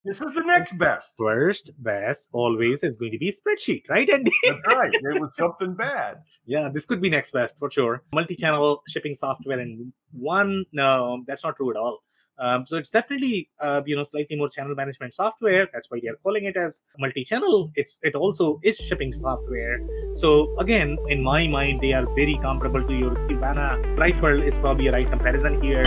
This is the next best. First best always is going to be spreadsheet, right, Andy? That's right. It was something bad. Yeah, this could be next best for sure. Multi-channel shipping software in one. No, that's not true at all. So it's definitely slightly more channel management software. That's why they are calling it as multi-channel. It also is shipping software. So again, in my mind, they are very comparable to your Skibana. Rifle is probably a right comparison here.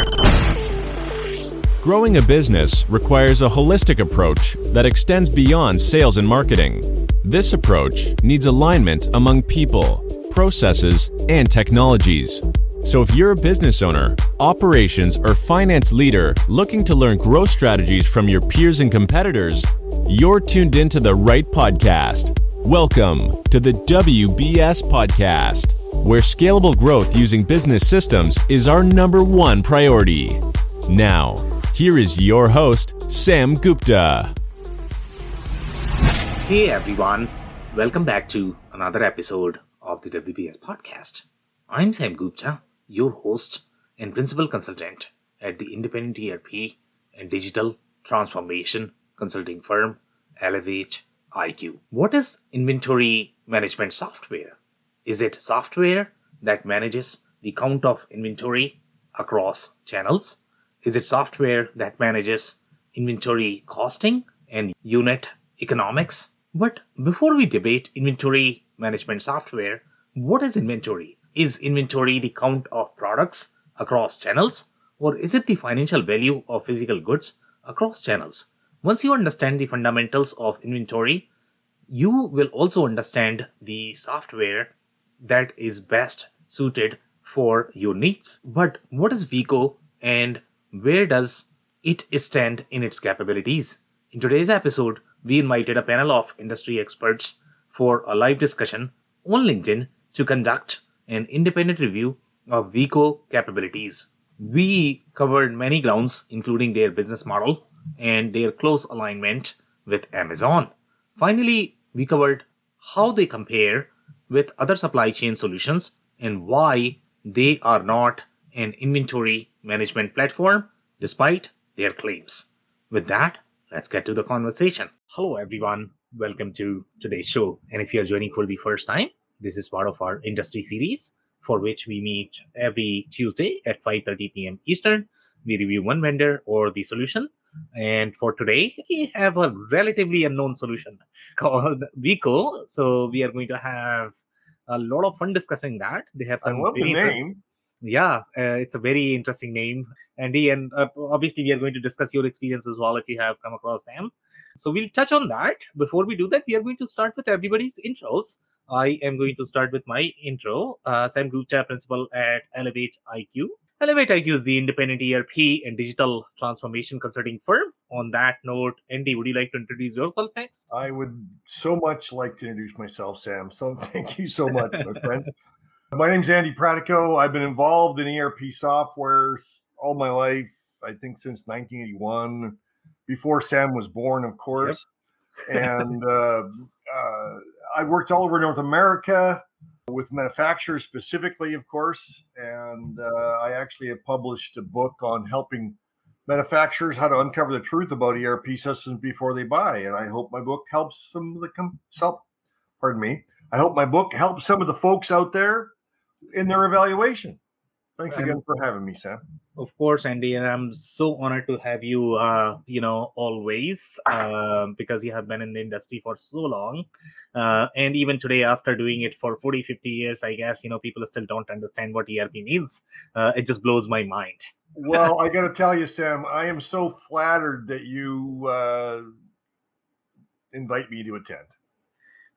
Growing a business requires a holistic approach that extends beyond sales and marketing. This approach needs alignment among people, processes, and technologies. So if you're a business owner, operations, or finance leader looking to learn growth strategies from your peers and competitors, you're tuned into the right podcast. Welcome to the WBS Podcast, where scalable growth using business systems is our number one priority. Now, here is your host, Sam Gupta. Hey everyone, welcome back to another episode of the WBS podcast. I'm Sam Gupta, your host and principal consultant at the independent ERP and digital transformation consulting firm Elevate IQ. What is inventory management software? Is it software that manages the count of inventory across channels? Is it software that manages inventory costing and unit economics? But before we debate inventory management software, what is inventory? Is inventory the count of products across channels, or is it the financial value of physical goods across channels? Once you understand the fundamentals of inventory, you will also understand the software that is best suited for your needs. But what is Veeqo and where does it stand in its capabilities? In today's episode, we invited a panel of industry experts for a live discussion on LinkedIn to conduct an independent review of Veeqo capabilities. We covered many grounds, including their business model and their close alignment with Amazon. Finally, we covered how they compare with other supply chain solutions and why they are not an inventory management platform despite their claims. With that, let's get to the conversation. Hello, everyone. Welcome to today's show. And if you're joining for the first time, this is part of our industry series for which we meet every Tuesday at 5:30 p.m. Eastern. We review one vendor or the solution. And for today, we have a relatively unknown solution called Veeqo. So we are going to have a lot of fun discussing that. They have I some love the very name. yeah, it's a very interesting name, Andy, and obviously we are going to discuss your experience as well if you have come across them. So we'll touch on that. Before we do that, we are going to start with everybody's intros. I am going to start with my intro. Sam Gupta, principal at Elevate IQ. Elevate IQ is the independent ERP and digital transformation consulting firm. On that note, Andy, would you like to introduce yourself next? I would so much like to introduce myself, Sam. So thank you so much, my friend. My name's Andy Pratico. I've been involved in ERP software all my life, I think since 1981, before Sam was born, of course. Yep. And I worked all over North America with manufacturers specifically, of course. And I actually have published a book on helping manufacturers how to uncover the truth about ERP systems before they buy. And I hope my book helps some of the pardon me. I hope my book helps some of the folks out there in their evaluation. Thanks again for having me, Sam. Of course, Andy, and I'm so honored to have you, always, because you have been in the industry for so long. And even today, after doing it for 40, 50 years, I guess, people still don't understand what ERP means. It just blows my mind. Well, I got to tell you, Sam, I am so flattered that you invite me to attend.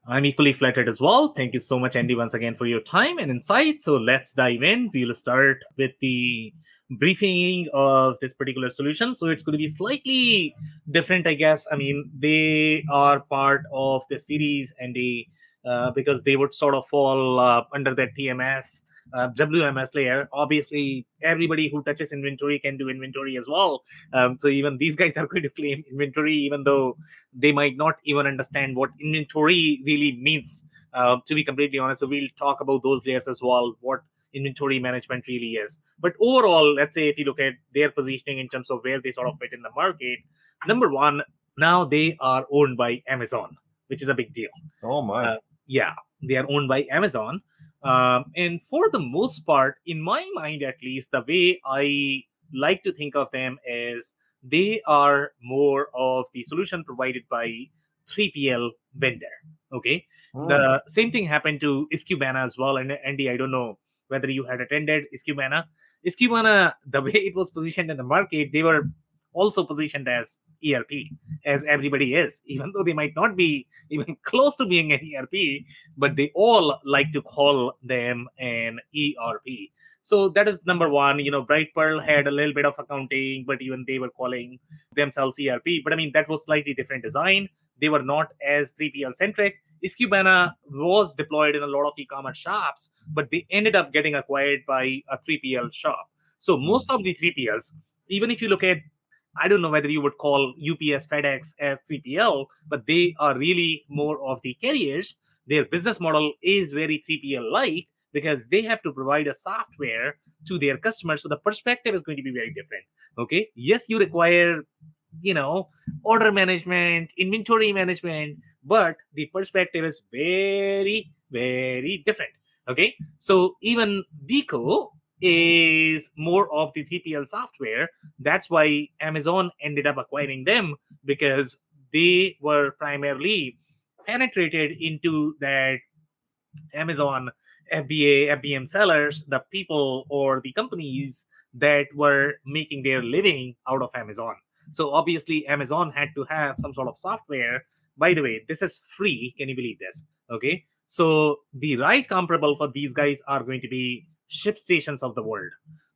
I'm equally flattered as well. Thank you so much, Andy, once again for your time and insight. So let's dive in. We'll start with the briefing of this particular solution. So it's going to be slightly different, I guess. I mean, they are part of the series, Andy, because they would sort of fall under that TMS. WMS layer. Obviously, everybody who touches inventory can do inventory as well. So even these guys are going to claim inventory, even though they might not even understand what inventory really means, to be completely honest. So we'll talk about those layers as well, what inventory management really is. But overall, let's say if you look at their positioning in terms of where they sort of fit in the market, number one, Now they are owned by Amazon, which is a big deal. Oh my. Yeah, they are owned by Amazon. And for the most part, in my mind at least, the way I like to think of them is they are more of the solution provided by 3PL vendor. Okay. Hmm. The same thing happened to Iskubana as well. And Andy, I don't know whether you had attended Iskubana. Iskubana, the way it was positioned in the market, they were also positioned as ERP, as everybody is, even though they might not be even close to being an ERP, but they all like to call them an ERP. So that is number one. Bright Pearl had a little bit of accounting, but even they were calling themselves ERP. But I mean, that was slightly different design. They were not as 3PL centric. Iskubana was deployed in a lot of e-commerce shops, but they ended up getting acquired by a 3PL shop. So most of the 3PLs, even if you look at, I don't know whether you would call UPS, FedEx as 3PL, but they are really more of the carriers. Their business model is very 3PL like because they have to provide a software to their customers. So the perspective is going to be very different. Okay. Yes, you require, you know, order management, inventory management, but the perspective is very, very different. Okay. So even Veeqo is more of the 3PL software. That's why Amazon ended up acquiring them, because they were primarily penetrated into that Amazon FBA, FBM sellers, the people or the companies that were making their living out of Amazon. So obviously, Amazon had to have some sort of software. By the way, this is free. Can you believe this? Okay. So the right comparable for these guys are going to be ship stations of the world.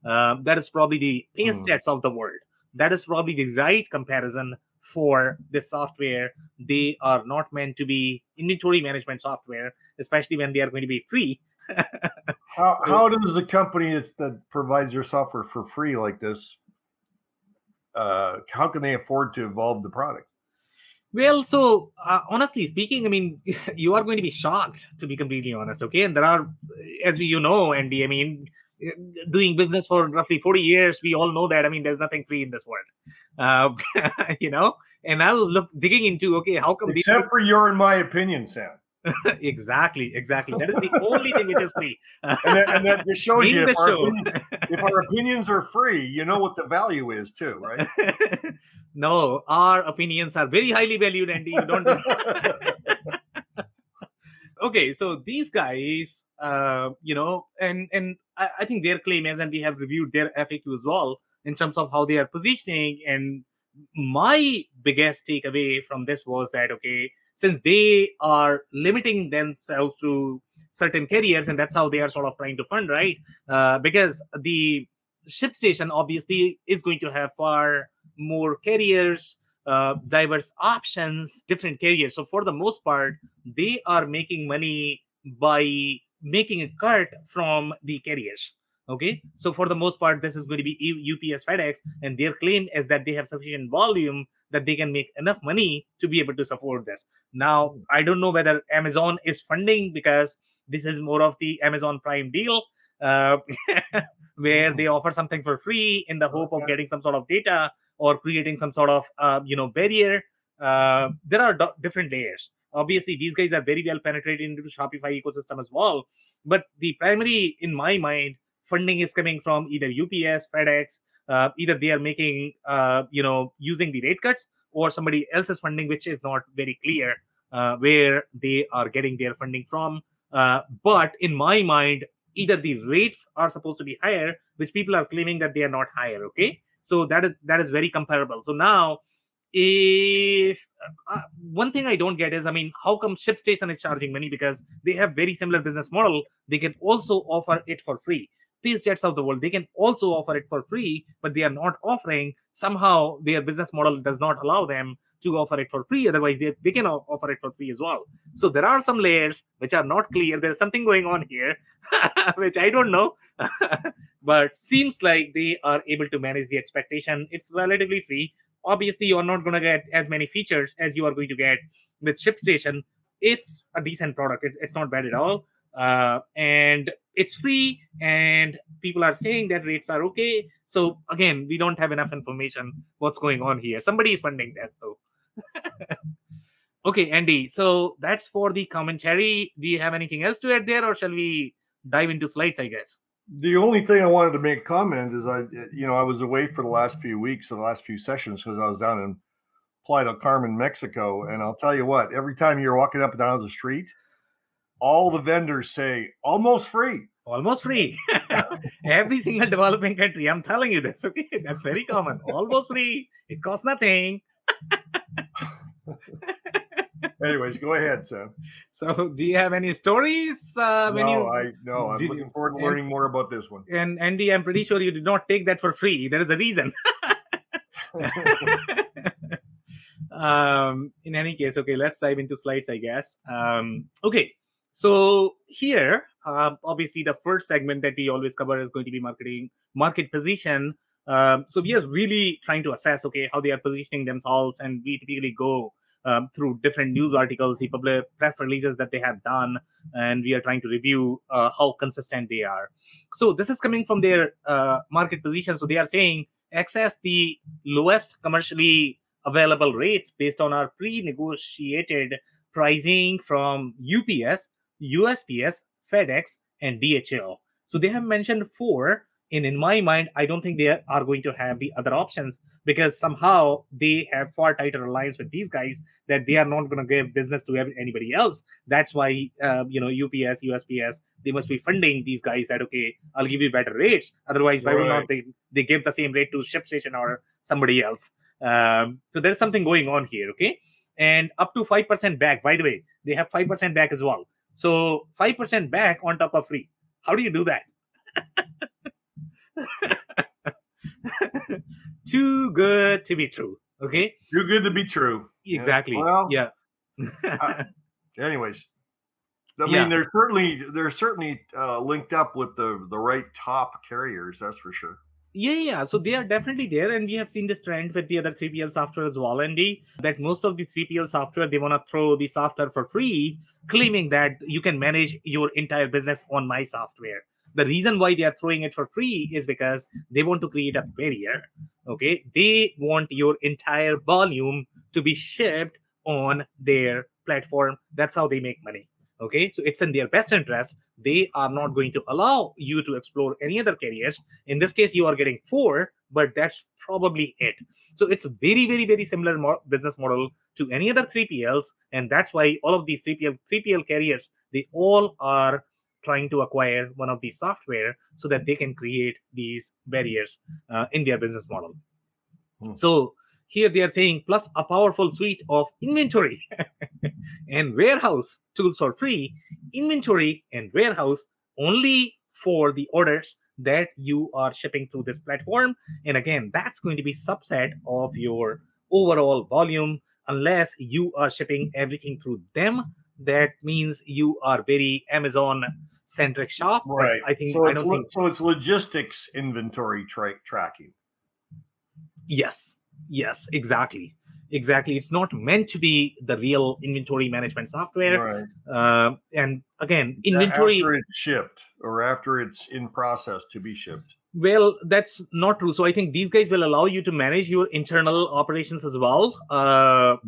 That is probably the pace Hmm. sets of the world. That is probably the right comparison for this software. They are not meant to be inventory management software, especially when they are going to be free. So, How does the company that provides their software for free like this? How can they afford to evolve the product? well, so honestly speaking, I mean, you are going to be shocked, to be completely honest. Okay, and there are, as you know, Andy, I mean, doing business for roughly 40 years, we all know that. I mean, there's nothing free in this world. You know, and I was digging into, okay, how come these Except for your and my opinion, Sam. exactly, exactly. That is the only thing which is free. And that just shows you Name the show. if our opinions are free, you know what the value is too, right? No, our opinions are very highly valued, Andy. You don't. Okay, so these guys, and I think their claim is, and we have reviewed their FAQ as well in terms of how they are positioning. And my biggest takeaway from this was that, okay, since they are limiting themselves to certain carriers, and that's how they are sort of trying to fund, right? Because the ship station obviously is going to have far more carriers, diverse options, different carriers. So for the most part, they are making money by making a cut from the carriers. Okay, so for the most part, this is going to be UPS, FedEx, and their claim is that they have sufficient volume that they can make enough money to be able to support this. Now, I don't know whether Amazon is funding, because this is more of the Amazon Prime deal, uh, where they offer something for free in the hope of Okay. getting some sort of data or creating some sort of barrier. There are different layers. Obviously, these guys are very well penetrated into the Shopify ecosystem as well. But the primary, in my mind, funding is coming from either UPS, FedEx. Either they are making, using the rate cuts, or somebody else is funding, which is not very clear where they are getting their funding from. But in my mind, either the rates are supposed to be higher, which people are claiming that they are not higher. Okay, so that is very comparable. So now, if one thing I don't get is, I mean, how come ShipStation is charging money? Because they have very similar business model. They can also offer it for free. These jets of the world, they can also offer it for free, but they are not offering. Somehow their business model does not allow them to offer it for free. Otherwise, they can offer it for free as well. So there are some layers which are not clear. There's something going on here, which I don't know. But seems like they are able to manage the expectation. It's relatively free. Obviously, you're not going to get as many features as you are going to get with ShipStation. It's a decent product. It's not bad at all. And it's free, and people are saying that rates are okay. So again, we don't have enough information what's going on here. Somebody is funding that though. Okay, Andy. So that's for the commentary. Do you have anything else to add there, or shall we dive into slides, I guess? The only thing I wanted to make a comment is I was away for the last few weeks, the last few sessions, because I was down in Playa del Carmen, Mexico. And I'll tell you what, every time you're walking up and down the street, all the vendors say almost free. Almost free. Every single developing country, I'm telling you this. Okay, that's very common. Almost free. It costs nothing. Anyways, go ahead, Sam. So, do you have any stories? I'm looking forward to learning more about this one. And Andy, I'm pretty sure you did not take that for free. There is a reason. In any case, okay, let's dive into slides, I guess. Okay, so here, obviously, the first segment that we always cover is going to be market position. So we are really trying to assess, okay, how they are positioning themselves, and we typically go through different news articles, the public press releases that they have done, and we are trying to review how consistent they are. So this is coming from their market position. So they are saying access the lowest commercially available rates based on our pre-negotiated pricing from UPS, USPS, FedEx, and DHL. So they have mentioned 4. And in my mind, I don't think they are going to have the other options, because somehow they have far tighter alliance with these guys that they are not going to give business to anybody else. That's why, UPS, USPS, they must be funding these guys that, okay, I'll give you better rates. Otherwise, why will not they give the same rate to ShipStation or somebody else? So there's something going on here, okay? And up to 5% back. By the way, they have 5% back as well. So 5% back on top of free. How do you do that? Too good to be true. Okay. Too good to be true. Exactly. Well, yeah. Anyways, I mean, they're certainly linked up with the right top carriers. That's for sure. Yeah. So they are definitely there, and we have seen this trend with the other 3PL software as well, Andy, that most of the 3PL software, they want to throw the software for free, claiming that you can manage your entire business on my software. The reason why they are throwing it for free is because they want to create a barrier. Okay, they want your entire volume to be shipped on their platform. That's how they make money. Okay, so it's in their best interest. They are not going to allow you to explore any other carriers. In this case, you are getting 4, but that's probably it. So it's a very, very, very similar business model to any other 3PLs, and that's why all of these 3PL carriers, they all are trying to acquire one of these software so that they can create these barriers in their business model. So here they are saying plus a powerful suite of inventory and warehouse tools for free, inventory and warehouse only for the orders that you are shipping through this platform. And again, that's going to be subset of your overall volume unless you are shipping everything through them. That means you are very Amazon centric shop. Right. I think so it's logistics inventory tracking. Yes, exactly. It's not meant to be the real inventory management software. Right. And again, inventory after it's shipped or after it's in process to be shipped. Well, that's not true. So I think these guys will allow you to manage your internal operations as well,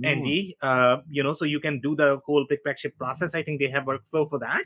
Andy. So you can do the whole pick, pack, ship process. I think they have workflow for that.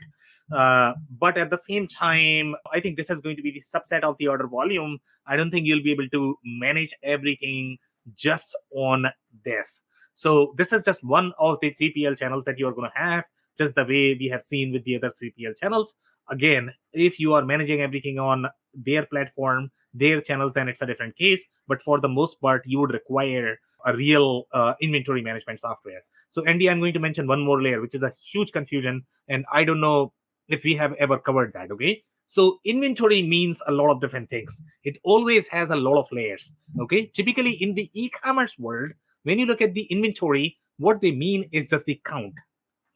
But at the same time, I think this is going to be the subset of the order volume. I don't think you'll be able to manage everything just on this. So this is just one of the 3PL channels that you're going to have, just the way we have seen with the other 3PL channels. Again, if you are managing everything on their platform, their channels, then it's a different case. But for the most part, you would require a real inventory management software. So Andy, I'm going to mention one more layer, which is a huge confusion. And I don't know if we have ever covered that, okay? So inventory means a lot of different things. It always has a lot of layers, okay? Typically in the e-commerce world, when you look at the inventory, what they mean is just the count,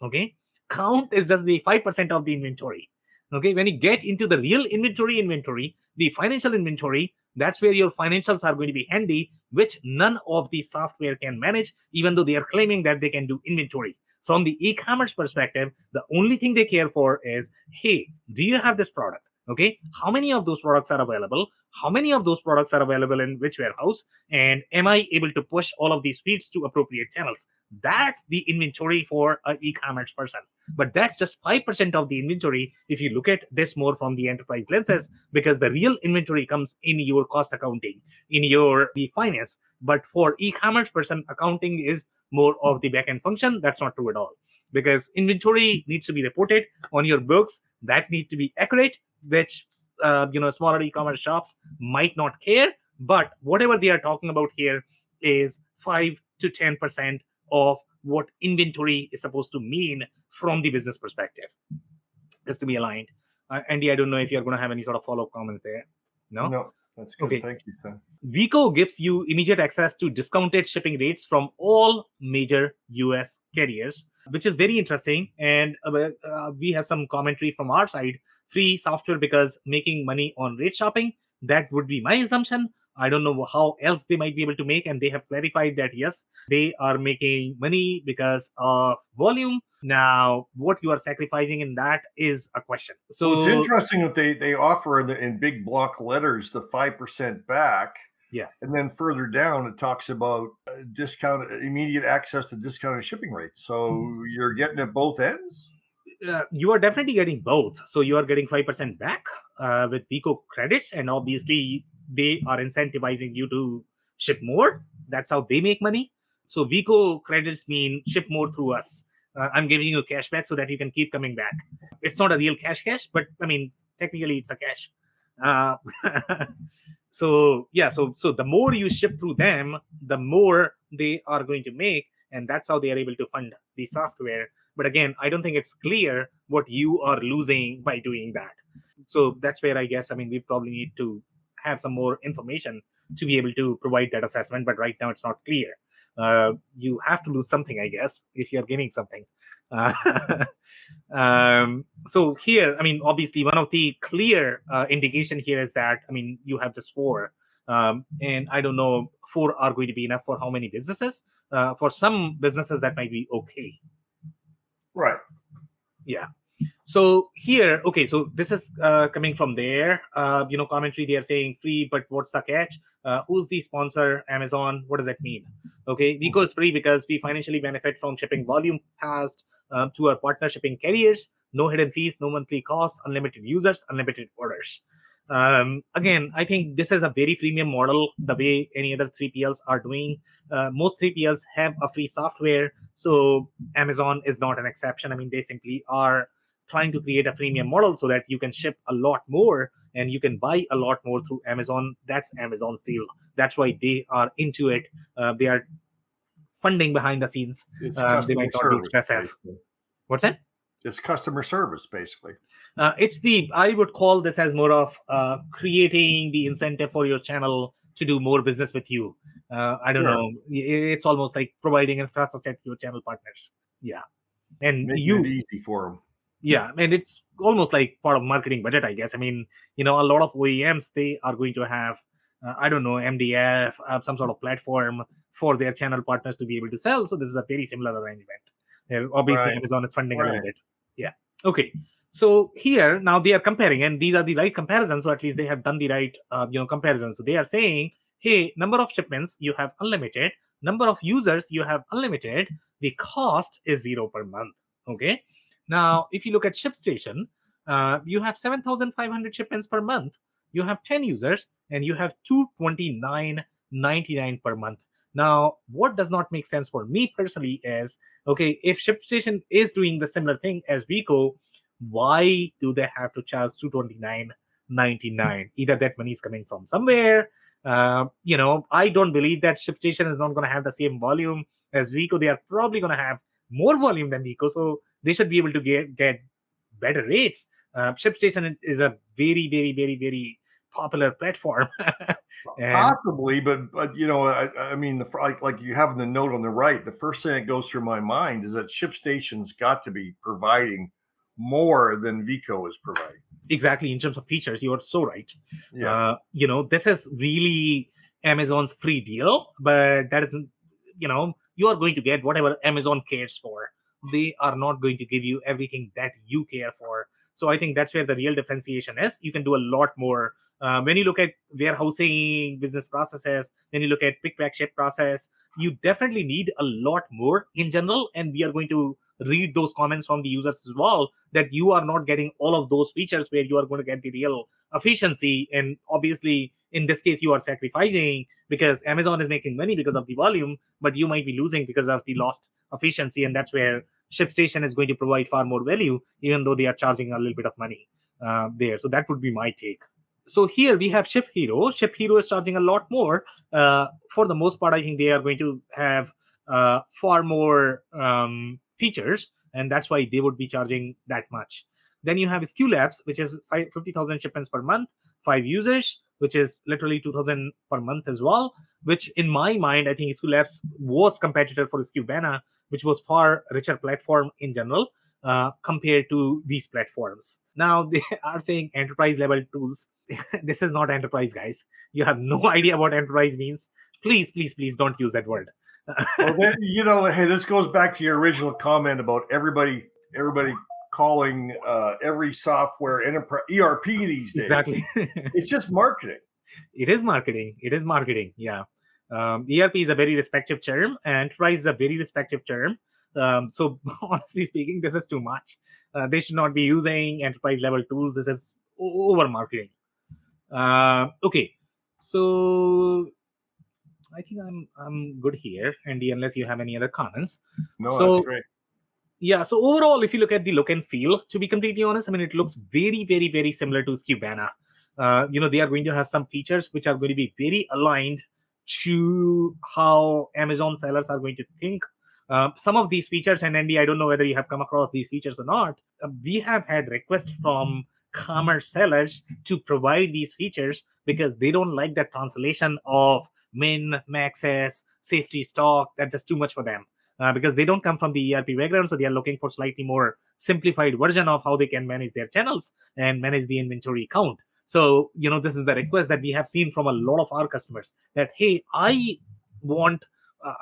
okay? Count is just the 5% of the inventory. Okay, when you get into the real inventory, the financial inventory, that's where your financials are going to be handy, which none of the software can manage, even though they are claiming that they can do inventory. From the e-commerce perspective, the only thing they care for is, hey, do you have this product? Okay, how many of those products are available? How many of those products are available in which warehouse? And am I able to push all of these feeds to appropriate channels? That's the inventory for an e-commerce person. But that's just 5% of the inventory if you look at this more from the enterprise lenses, because the real inventory comes in your cost accounting, in your the finance. But for e-commerce person, accounting is more of the back-end function. That's not true at all, because inventory needs to be reported on your books. That needs to be accurate, which smaller e-commerce shops might not care. But whatever they are talking about here is 5 to 10% of what inventory is supposed to mean from the business perspective, just to be aligned. Andy, I don't know if you're going to have any sort of follow-up comments there. No, that's good. Okay. Thank you, Sam. Veeqo gives you immediate access to discounted shipping rates from all major US carriers, which is very interesting. And we have some commentary from our side. Free software because making money on rate shopping. That would be my assumption. I don't know how else they might be able to make, and they have clarified that yes, they are making money because of volume. Now, what you are sacrificing in that is a question. So Well, it's interesting that they offer in big block letters the 5% back. Yeah. And then further down, it talks about immediate access to discounted shipping rates. So you're getting at both ends? You are definitely getting both. So you are getting 5% back with Veeqo credits, and obviously they are incentivizing you to ship more. That's how they make money. So Veeqo credits mean ship more through us. I'm giving you cash back so that you can keep coming back. It's not a real cash, but I mean, technically it's a cash. So the more you ship through them, the more they are going to make, and that's how they are able to fund the software. But again, I don't think it's clear what you are losing by doing that. So that's where I guess, we probably need to have some more information to be able to provide that assessment. But right now it's not clear. You have to lose something, I guess, if you're gaining something. So here, obviously one of the clear indication here is that, you have just 4. And I don't know, 4 are going to be enough for how many businesses? For some businesses, that might be okay. Right. Yeah. So here, okay, so this is coming from their, commentary. They are saying free, but what's the catch? Who's the sponsor? Amazon. What does that mean? Okay, Veeqo is free because we financially benefit from shipping volume past to our partner shipping carriers. No hidden fees, no monthly costs, unlimited users, unlimited orders. Again, I think this is a very freemium model, the way any other 3PLs are doing. Most 3PLs have a free software, so Amazon is not an exception. They simply are trying to create a freemium model so that you can ship a lot more and you can buy a lot more through Amazon. That's Amazon's deal. That's why they are into it. They are funding behind the scenes. They might not be expressive. What's that? It's customer service, basically. I would call this as more of creating the incentive for your channel to do more business with you. I don't know. It's almost like providing infrastructure to your channel partners. Yeah. And making it easy for them. Yeah, and it's almost like part of marketing budget, I guess. A lot of OEMs, they are going to have, MDF, some sort of platform for their channel partners to be able to sell. So this is a very similar arrangement. Obviously, Amazon is funding a little bit. Yeah. Okay. So here, now they are comparing, and these are the right comparisons. So at least they have done the right, comparisons. So they are saying, hey, number of shipments, you have unlimited. Number of users, you have unlimited. The cost is 0 per month. Okay. Now, if you look at ShipStation, you have 7,500 shipments per month. You have 10 users, and you have $229.99 per month. Now, what does not make sense for me personally is, okay, if ShipStation is doing the similar thing as Veeqo, why do they have to charge $229.99? Either that money is coming from somewhere. I don't believe that ShipStation is not going to have the same volume as Veeqo. They are probably going to have more volume than Veeqo, so they should be able to get better rates. ShipStation is a very, very, very, very popular platform. Possibly, but like you have in the note on the right, the first thing that goes through my mind is that ShipStation's got to be providing more than Veeqo is providing. Exactly, in terms of features, you are so right. Yeah. This is really Amazon's free deal, but that isn't, you are going to get whatever Amazon cares for. They are not going to give you everything that you care for. So I think that's where the real differentiation is. You can do a lot more. When you look at warehousing business processes, when you look at pick, pack, ship process, you definitely need a lot more in general. And we are going to read those comments from the users as well, that you are not getting all of those features where you are going to get the real efficiency. And obviously, in this case, you are sacrificing because Amazon is making money because of the volume, but you might be losing because of the lost efficiency. And that's where ShipStation is going to provide far more value, even though they are charging a little bit of money there. So that would be my take. So here we have Ship Hero. Ship Hero is charging a lot more. For the most part, I think they are going to have far more features, and that's why they would be charging that much. Then you have SKU Labs, which is 50,000 shipments per month, 5 users, which is literally 2,000 per month as well. Which, in my mind, I think SKU Labs was competitor for SKU which was far richer platform in general compared to these platforms. Now they are saying enterprise level tools. This is not enterprise, guys. You have no idea what enterprise means. Please, please, please don't use that word. Well, then, hey, this goes back to your original comment about everybody calling every software enterprise ERP these days. Exactly. It's just marketing. It is marketing. Yeah. ERP is a very respective term. Enterprise is a very respective term. So honestly speaking, this is too much. They should not be using enterprise level tools. This is over marketing. Okay. So I think I'm good here, Andy, unless you have any other comments. No, so, that's great. Yeah, so overall, if you look at the look and feel, to be completely honest, I mean, it looks very, very, very similar to SKU. They are going to have some features which are going to be very aligned to how Amazon sellers are going to think. Some of these features, and Andy, I don't know whether you have come across these features or not. We have had requests from commerce sellers to provide these features because they don't like the translation of min, maxes, safety stock. That's just too much for them. Because they don't come from the ERP background, so they are looking for slightly more simplified version of how they can manage their channels and manage the inventory count. So, this is the request that we have seen from a lot of our customers that, hey, I want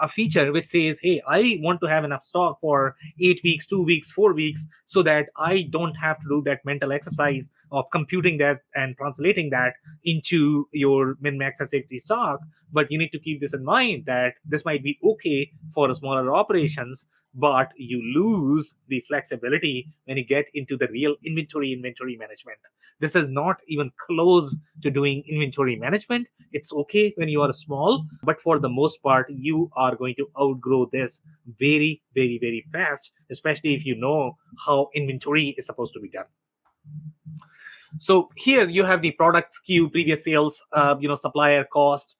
a feature which says, hey, I want to have enough stock for 8 weeks, 2 weeks, 4 weeks, so that I don't have to do that mental exercise of computing that and translating that into your min-max and safety stock. But you need to keep this in mind that this might be okay for smaller operations, but you lose the flexibility when you get into the real inventory management. This is not even close to doing inventory management. It's okay when you are small, but for the most part, you are going to outgrow this very, very, very fast, especially if you know how inventory is supposed to be done. So here you have the product SKU, previous sales, supplier cost.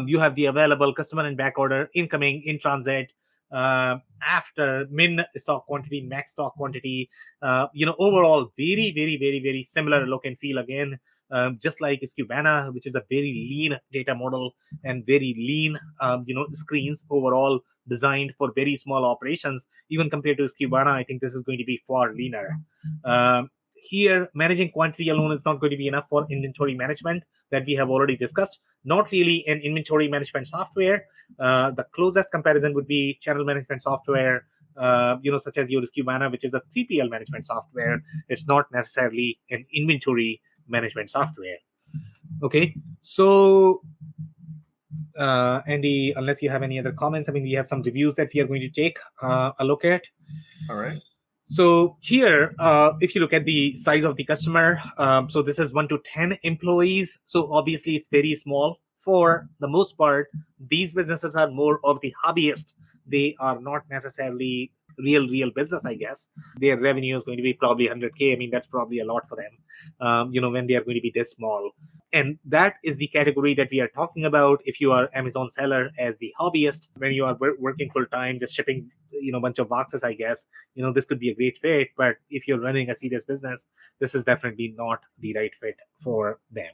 You have the available customer and back order, incoming, in transit, after, min stock quantity, max stock quantity. Overall, very, very, very, very similar look and feel again. Just like SKU, which is a very lean data model and very lean, screens overall designed for very small operations. Even compared to SKU, I think this is going to be far leaner. Here, managing quantity alone is not going to be enough for inventory management that we have already discussed. Not really an inventory management software. The closest comparison would be channel management software, such as your SKU, which is a 3PL management software. It's not necessarily an inventory management software. Okay, so Andy, unless you have any other comments, I mean, we have some reviews that we are going to take a look at. All right. So here, if you look at the size of the customer, so this is 1 to 10 employees. So obviously it's very small. For the most part, these businesses are more of the hobbyist. They are not necessarily real business, I guess. Their revenue is going to be probably 100K. I mean, that's probably a lot for them, when they are going to be this small. And that is the category that we are talking about. If you are Amazon seller as the hobbyist, when you are working full time, just shipping, a bunch of boxes, I guess, this could be a great fit. But if you're running a serious business, this is definitely not the right fit for them.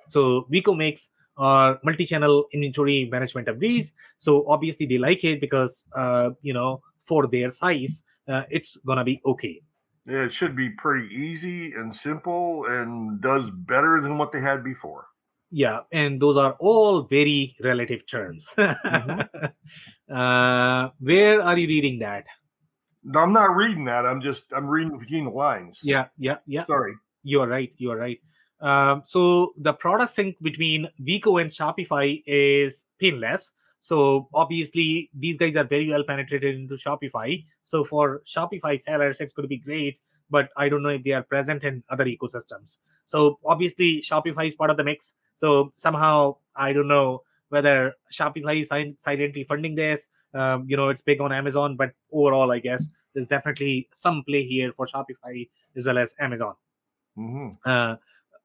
So Veeqo makes multi-channel inventory management of these. So obviously they like it because, for their size, it's going to be okay. Yeah, it should be pretty easy and simple and does better than what they had before. Yeah, and those are all very relative terms. Mm-hmm. Where are you reading that? No, I'm not reading that. I'm reading between the lines. Yeah. Sorry. You are right. You are right. So the product sync between Veeqo and Shopify is painless. So obviously these guys are very well penetrated into Shopify. So for Shopify sellers, it's going to be great. But I don't know if they are present in other ecosystems. So obviously Shopify is part of the mix. So somehow I don't know whether Shopify is silently funding this. It's big on Amazon, but overall, I guess there's definitely some play here for Shopify as well as Amazon. Mm-hmm.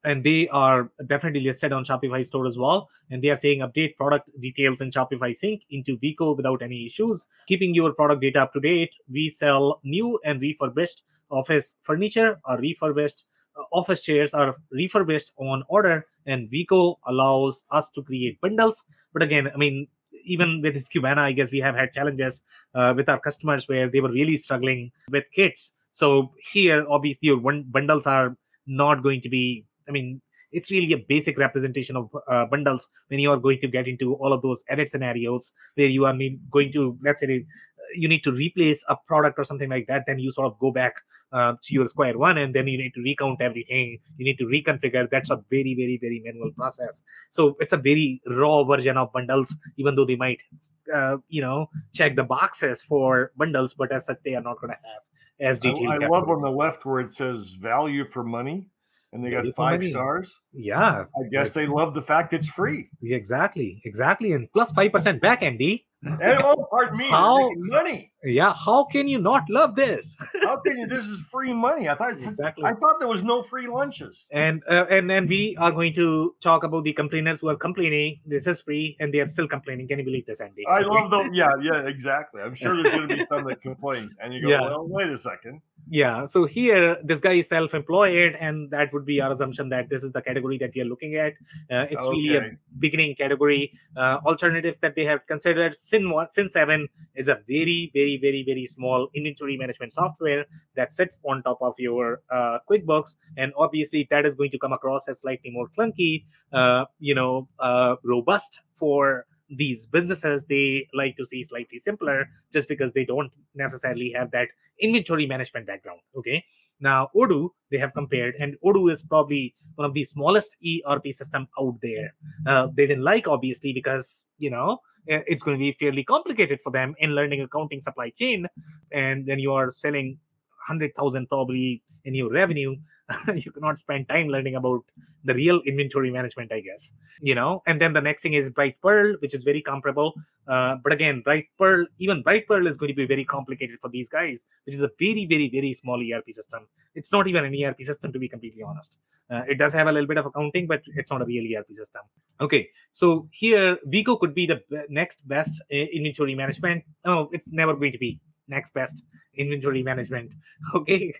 And they are definitely listed on Shopify store as well. And they are saying update product details in Shopify Sync into Veeqo without any issues, keeping your product data up to date. We sell new and refurbished office furniture or refurbished office chairs are refurbished on order, and Veeqo allows us to create bundles. But again, I mean, even with Cubana, I guess we have had challenges with our customers where they were really struggling with kits. So here, obviously, your bundles are not going to be, I mean, it's really a basic representation of bundles when you are going to get into all of those edit scenarios where you are going to, let's say, you need to replace a product or something like that. Then you sort of go back to your square one, and then you need to recount everything. You need to reconfigure. That's a very, very, very manual process. So it's a very raw version of bundles, even though they might, check the boxes for bundles, but as such, they are not going to have as detailed. I love on the left where it says value for money, and they got 5 stars. Yeah. I guess they love the fact it's free. Exactly. And plus 5% back, Andy. And, pardon me, they're making money. Yeah, how can you not love this? How can you? This is free money. I thought there was no free lunches. And we are going to talk about the complainers who are complaining. This is free, and they are still complaining. Can you believe this, Andy? I love them. Yeah, exactly. I'm sure there's going to be some that complain, and you go, well, wait a second. Yeah. So here, this guy is self-employed, and that would be our assumption that this is the category that we are looking at. It's really a beginning category. Alternatives that they have considered. Sin 7 is a very, very, very, very small inventory management software that sits on top of your QuickBooks, and obviously that is going to come across as slightly more clunky, robust for these businesses. They like to see slightly simpler just because they don't necessarily have that inventory management background. Okay. Now, Odoo, they have compared, and Odoo is probably one of the smallest ERP system out there. They didn't like, obviously, because, it's going to be fairly complicated for them in learning accounting supply chain. And then you are selling 100,000 probably in your revenue. You cannot spend time learning about the real inventory management, I guess. And then the next thing is Bright Pearl, which is very comparable. But again, Bright Pearl is going to be very complicated for these guys, which is a very, very, very small ERP system. It's not even an ERP system, to be completely honest. It does have a little bit of accounting, but it's not a real ERP system. Okay, so here, Veeqo could be the next best inventory management. No, it's never going to be next best inventory management. Okay,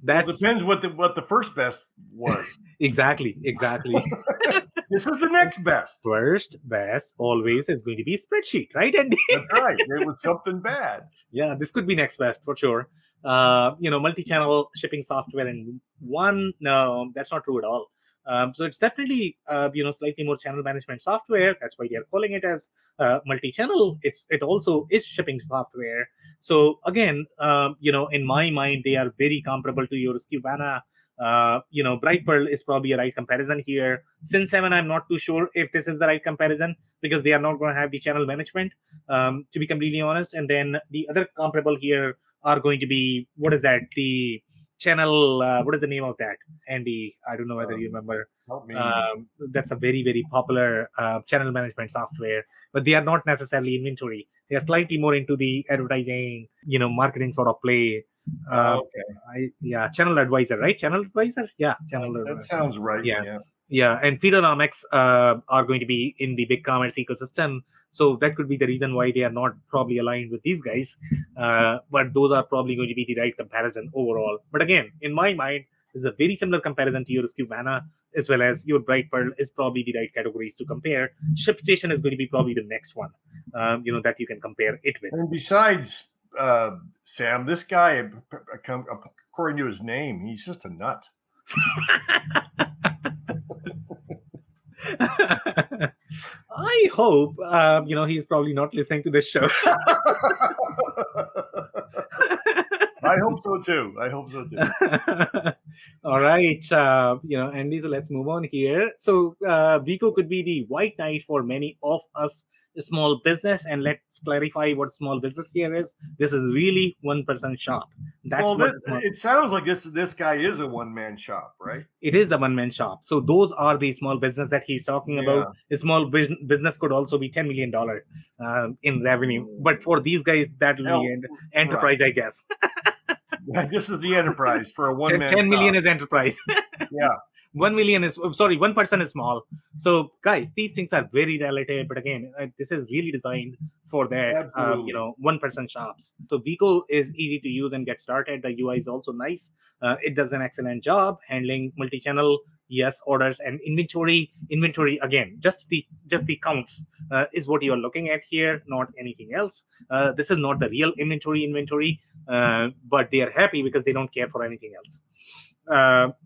that depends what the first best was. Exactly. This is the next best. First best always is going to be spreadsheet, right, Andy? That's right. It was something bad. Yeah, this could be next best for sure. Multi-channel shipping software in one. No, that's not true at all. So it's definitely slightly more channel management software. That's why they are calling it as multi-channel. It also is shipping software. So again, in my mind, they are very comparable to your Cubana. Bright Pearl is probably a right comparison here. Sin 7, I'm not too sure if this is the right comparison because they are not going to have the channel management, to be completely honest. And then the other comparable here are going to be, what is that? The channel, what is the name of that, Andy? I don't know whether you remember. That's a very, very popular channel management software, but they are not necessarily inventory. They are slightly more into the advertising, marketing sort of play. Channel Advisor, right? Channel Advisor? Yeah, Channel Advisor. That sounds right. Yeah, and Feedonomics are going to be in the BigCommerce ecosystem. So that could be the reason why they are not probably aligned with these guys. But those are probably going to be the right comparison overall. But again, in my mind, this is a very similar comparison to your Cubana as well as your Bright Pearl is probably the right categories to compare. ShipStation is going to be probably the next one, that you can compare it with. And besides, Sam, this guy, according to his name, he's just a nut. I hope, he's probably not listening to this show. I hope so too. I hope so too. All right, Andy. So let's move on here. So Veeqo could be the white knight for many of us small business, and let's clarify what small business here is. This is really one-person shop. That's Well, what it sounds like this guy is a one-man shop, right? it is a one-man shop. So those are the small business that he's talking about. A small business could also be $10 million in revenue, but for these guys, that will be an enterprise, right. I guess. This is the enterprise for a one-man 10 million shop. is enterprise. Yeah. 1 million is, sorry, 1% is small. So guys, these things are very relative, but again, this is really designed for that, 1% shops. So Veeqo is easy to use and get started. The UI is also nice. It does an excellent job handling multi-channel, yes, orders and inventory. Inventory, again, just the counts is what you're looking at here, not anything else. This is not the real inventory, but they are happy because they don't care for anything else.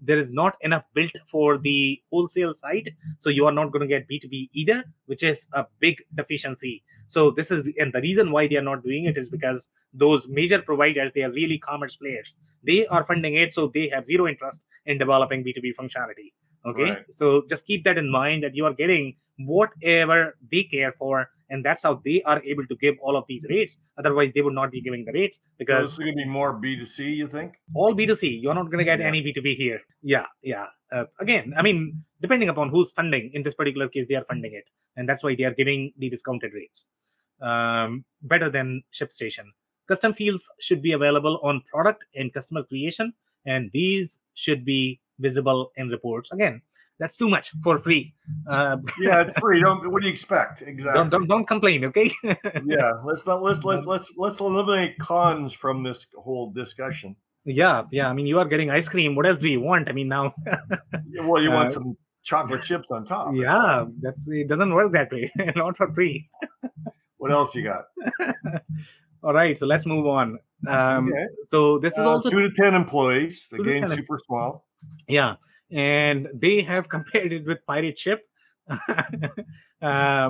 There is not enough built for the wholesale side, so you are not going to get B2B either, which is a big deficiency. So this is, and the reason why they are not doing it is because those major providers, they are really commerce players. They are funding it, so they have zero interest in developing B2B functionality. Okay, right. So just keep that in mind, that you are getting whatever they care for, and that's how they are able to give all of these rates. Otherwise, they would not be giving the rates, because this is going to be more B2C, you think? All B2C. You're not going to get any B2B here. Yeah. Again, I mean, depending upon who's funding, in this particular case, they are funding it, and that's why they are giving the discounted rates. Better than ShipStation. Custom fields should be available on product and customer creation, and these should be visible in reports. Again, that's too much for free. Yeah, it's free. What do you expect? Exactly. Don't complain, okay? Yeah, let's eliminate cons from this whole discussion. Yeah. I mean, you are getting ice cream. What else do you want? I mean, now. Well, you want some chocolate chips on top. Yeah, it doesn't work that way. Not for free. What else you got? All right, so let's move on. Okay. So this is also 2 to 10 employees. Again, super small. Yeah, and they have compared it with Pirate Ship,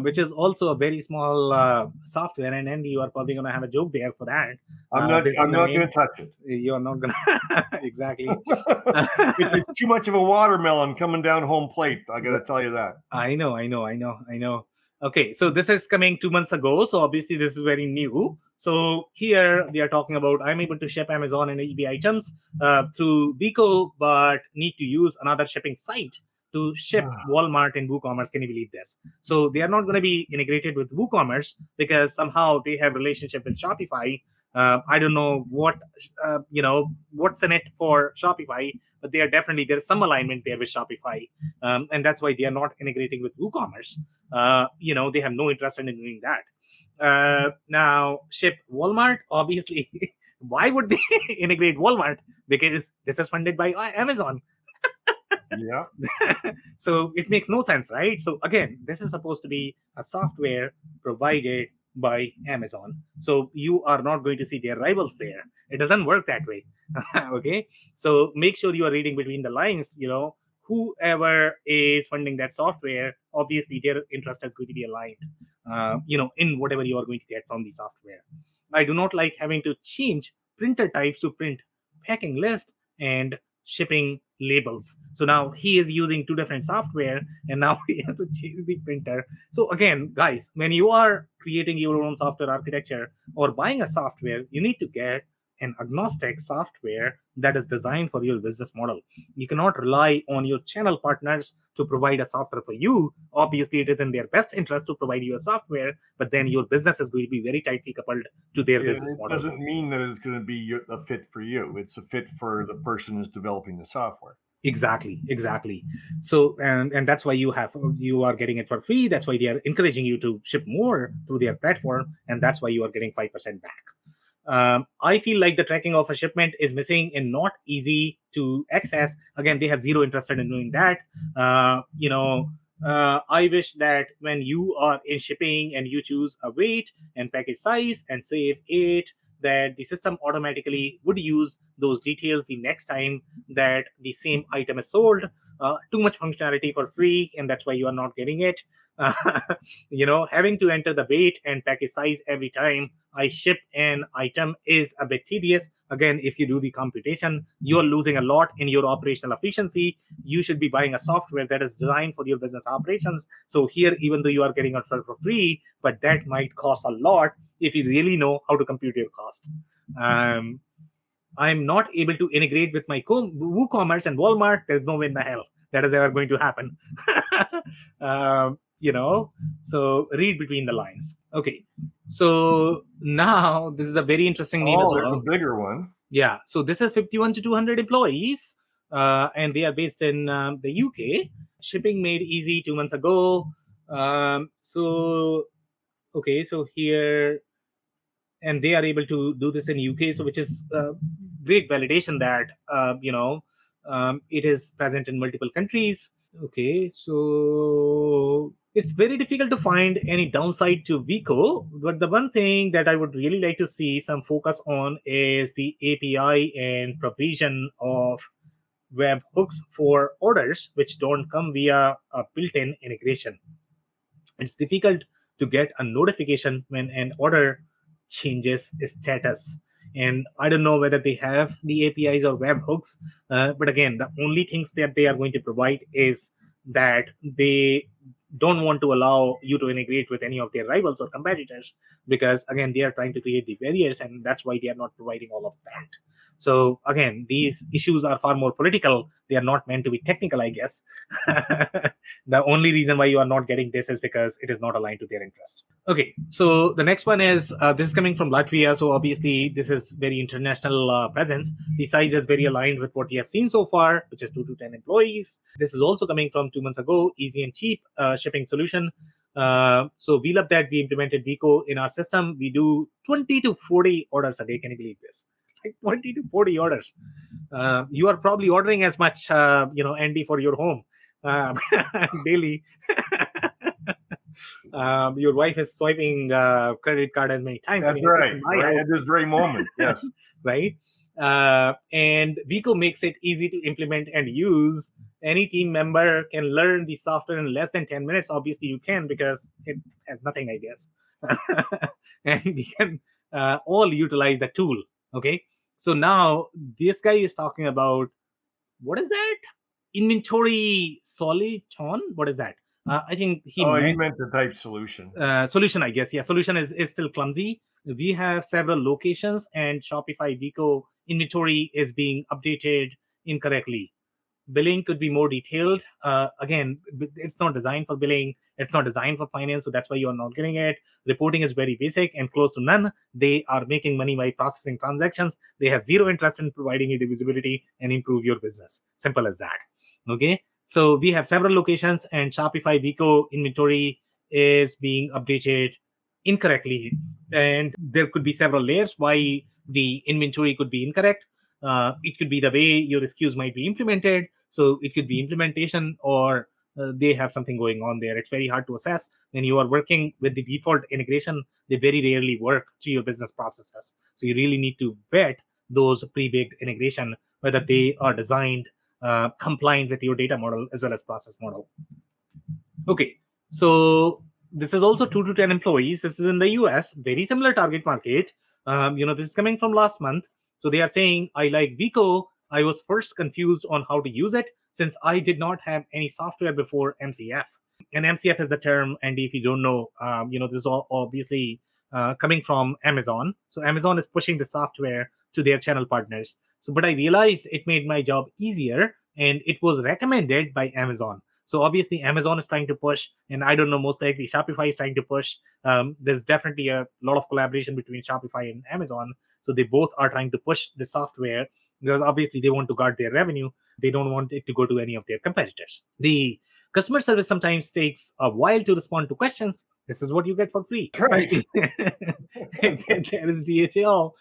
which is also a very small software. And Andy, you are probably going to have a joke there for that. I'm not going to touch it. You're not going to. Exactly. It's too much of a watermelon coming down home plate. I got to tell you that. I know. Okay, so this is coming 2 months ago. So obviously this is very new. So here they are talking about, I'm able to ship Amazon and eBay items through Veeqo, but need to use another shipping site to ship Walmart and WooCommerce. Can you believe this? So they are not going to be integrated with WooCommerce because somehow they have relationship with Shopify. I don't know what's in it for Shopify, but they are definitely, there's some alignment there with Shopify. And that's why they are not integrating with WooCommerce. They have no interest in doing that. Now ship Walmart, obviously. Why would they integrate Walmart? Because this is funded by Amazon. Yeah. So it makes no sense, right? So again, this is supposed to be a software provided by Amazon. So you are not going to see their rivals there. It doesn't work that way. Okay. So make sure you are reading between the lines. Whoever is funding that software, obviously their interest is going to be aligned, in whatever you are going to get from the software. I do not like having to change printer types to print packing list and shipping labels. So now he is using 2 different software, and now he has to change the printer. So again, guys, when you are creating your own software architecture or buying a software, you need to get an agnostic software that is designed for your business model. You cannot rely on your channel partners to provide a software for you. Obviously, it is in their best interest to provide you a software, but then your business is going to be very tightly coupled to their business model. It doesn't mean that it's going to be a fit for you. It's a fit for the person who's developing the software. Exactly. So, and that's why you are getting it for free. That's why they are encouraging you to ship more through their platform, and that's why you are getting 5% back. I feel like the tracking of a shipment is missing and not easy to access. Again, they have zero interest in doing that. I wish that when you are in shipping and you choose a weight and package size and save it, that the system automatically would use those details the next time that the same item is sold. Too much functionality for free, and that's why you are not getting it. Having to enter the weight and package size every time I ship an item is a bit tedious. Again, if you do the computation, you're losing a lot in your operational efficiency. You should be buying a software that is designed for your business operations. So here, even though you are getting it for free, but that might cost a lot if you really know how to compute your cost. I'm not able to integrate with my WooCommerce and Walmart. There's no way in the hell that is ever going to happen. So read between the lines. Okay, so now this is a very interesting name as well. There's a bigger one. Yeah, so this is 51 to 200 employees, and they are based in the UK. Shipping made easy 2 months ago. So here, and they are able to do this in UK, so which is great validation that it is present in multiple countries. Okay, so it's very difficult to find any downside to Veeqo, but the one thing that I would really like to see some focus on is the API and provision of web hooks for orders which don't come via a built-in integration. It's difficult to get a notification when an order changes status. And I don't know whether they have the APIs or webhooks, but again, the only things that they are going to provide is that they don't want to allow you to integrate with any of their rivals or competitors, because again, they are trying to create the barriers, and that's why they are not providing all of that. So again, these issues are far more political. They are not meant to be technical, I guess. The only reason why you are not getting this is because it is not aligned to their interest. Okay, so the next one is, this is coming from Latvia. So obviously this is very international presence. The size is very aligned with what we have seen so far, which is 2 to 10 employees. This is also coming from 2 months ago, easy and cheap shipping solution. So we love that we implemented Veeqo in our system. We do 20 to 40 orders a day. Can you believe this? Like 20 to 40 orders. You are probably ordering as much, ND for your home daily. Your wife is swiping credit card as many times. That's right at this very moment. Yes. Right. And Veeqo makes it easy to implement and use. Any team member can learn the software in less than 10 minutes. Obviously, you can, because it has nothing, I guess. And we can all utilize the tool. Okay. So now this guy is talking about, what is that? Inventory solution? What is that? I think he meant the type solution. Solution, I guess. Yeah, solution is still clumsy. We have several locations, and Shopify Veeqo inventory is being updated incorrectly. Billing could be more detailed. Again, it's not designed for billing. It's not designed for finance, so that's why you're not getting it. Reporting is very basic and close to none. They are making money by processing transactions. They have zero interest in providing you the visibility and improve your business. Simple as that. Okay. So we have several locations, and Shopify Veeqo inventory is being updated incorrectly. And there could be several layers why the inventory could be incorrect. It could be the way your SKUs might be implemented. So it could be implementation, or they have something going on there. It's very hard to assess. When you are working with the default integration, they very rarely work to your business processes. So you really need to vet those pre-baked integration, whether they are designed compliant with your data model as well as process model. Okay, so this is also 2 to 10 employees. This is in the US, very similar target market. This is coming from last month. So they are saying, I like Veeqo. I was first confused on how to use it since I did not have any software before MCF. And MCF is the term, and if you don't know, this is all obviously coming from Amazon. So Amazon is pushing the software to their channel partners. So, but I realized it made my job easier, and it was recommended by Amazon. So obviously Amazon is trying to push, and I don't know, most likely Shopify is trying to push. There's definitely a lot of collaboration between Shopify and Amazon. So they both are trying to push the software, because obviously they want to guard their revenue. They don't want it to go to any of their competitors. The customer service sometimes takes a while to respond to questions. This is what you get for free. Right. There is DHL